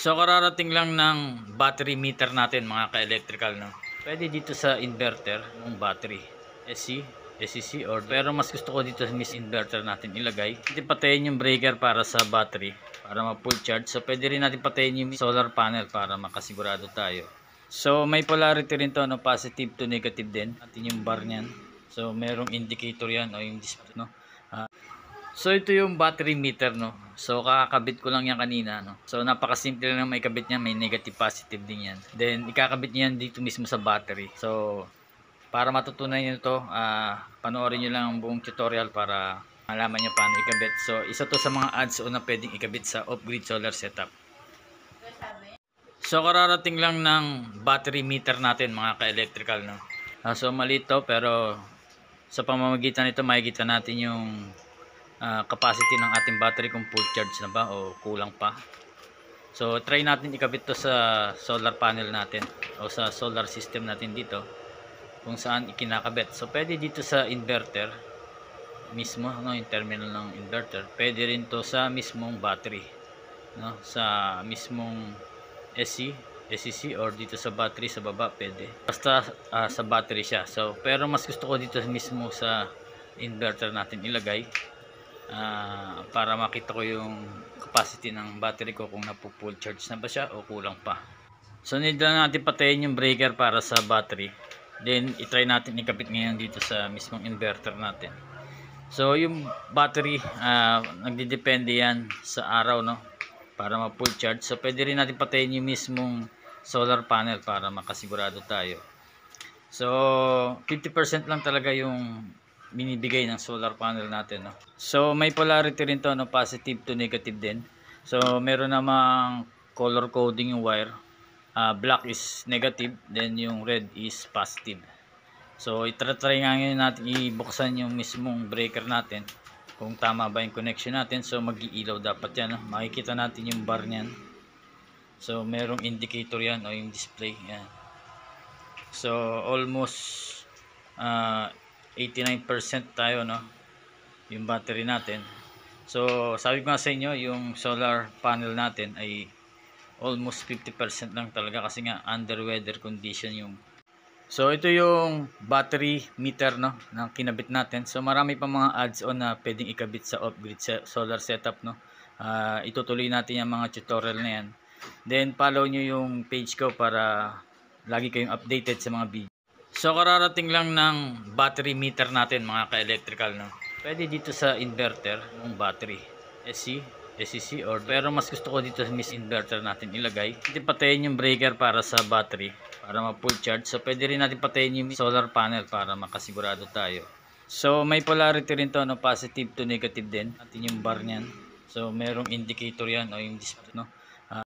So kararating lang ng battery meter natin mga ka-electrical, no. Pwede dito sa inverter ng battery, SC, SCC, or pero mas gusto ko dito sa mis inverter natin ilagay. Pwede patayin yung breaker para sa battery para ma-full charge. So pwede rin natin patayin yung solar panel para makasigurado tayo. So may polarity rin to, no, positive to negative din. Natin yung bar niyan. So merong indicator yan o yung display, no. So ito yung battery meter, no. So kakabit ko lang yan kanina, no. So napakasimple lang may kabit niya, may negative positive din yan. Then ikakabit niyan dito mismo sa battery. So para matutunan niyo ito, panoorin niyo lang ang buong tutorial para malaman niyo paano ikabit. So isa to sa mga ads-on na pwedeng ikabit sa off-grid solar setup. So kararating lang ng battery meter natin mga ka-electrical, no. So maliit to, pero sa pamamagitan nito makikita natin yung capacity ng ating battery kung full charge na ba o kulang pa. So try natin ikabit to sa solar panel natin o sa solar system natin dito kung saan ikinakabit. So pwede dito sa inverter mismo, no, yung terminal ng inverter. Pwede rin to sa mismong battery, no, sa mismong SC, SCC, or dito sa battery sa baba pwede. Basta sa battery siya. So pero mas gusto ko dito mismo sa inverter natin ilagay. Para makita ko yung capacity ng battery ko kung napo-full charge na ba siya o kulang pa. So need lang natin patayin yung breaker para sa battery. Then i-try natin ikabit ngayon dito sa mismong inverter natin. So yung battery nagdidepende yan sa araw, no, para ma-full charge. So pwede rin natin patayin yung mismong solar panel para makasigurado tayo. So 50% lang talaga yung binibigay ng solar panel natin, no. So may polarity rin to, no, positive to negative din. So meron namang color coding yung wire. Black is negative, then yung red is positive. So itry nga ngayon natin ibuksan yung mismong breaker natin kung tama ba yung connection natin. So mag-iilaw dapat yan, no? Makikita natin yung bar niyan. So merong indicator yan o yung display yan. So almost 89% tayo, no, yung battery natin. So sabi ko nga sa inyo, yung solar panel natin ay almost 50% lang talaga kasi nga under weather condition yung. So ito yung battery meter, no, na kinabit natin. So marami pa mga ads-on na pwedeng ikabit sa off-grid solar setup, no. Itutuloy natin yung mga tutorial na yan. Then follow nyo yung page ko para lagi kayong updated sa mga video. So kararating lang ng battery meter natin mga ka-electrical, no. Pwede dito sa inverter ng battery, SC, SCC, or pero mas gusto ko dito sa mis inverter natin ilagay. Pwede patayin yung breaker para sa battery para ma-full charge. So pwede rin natin patayin yung solar panel para makasigurado tayo. So may polarity rin to, no, positive to negative din. Natin yung bar niyan. So merong indicator yan o yung display, no.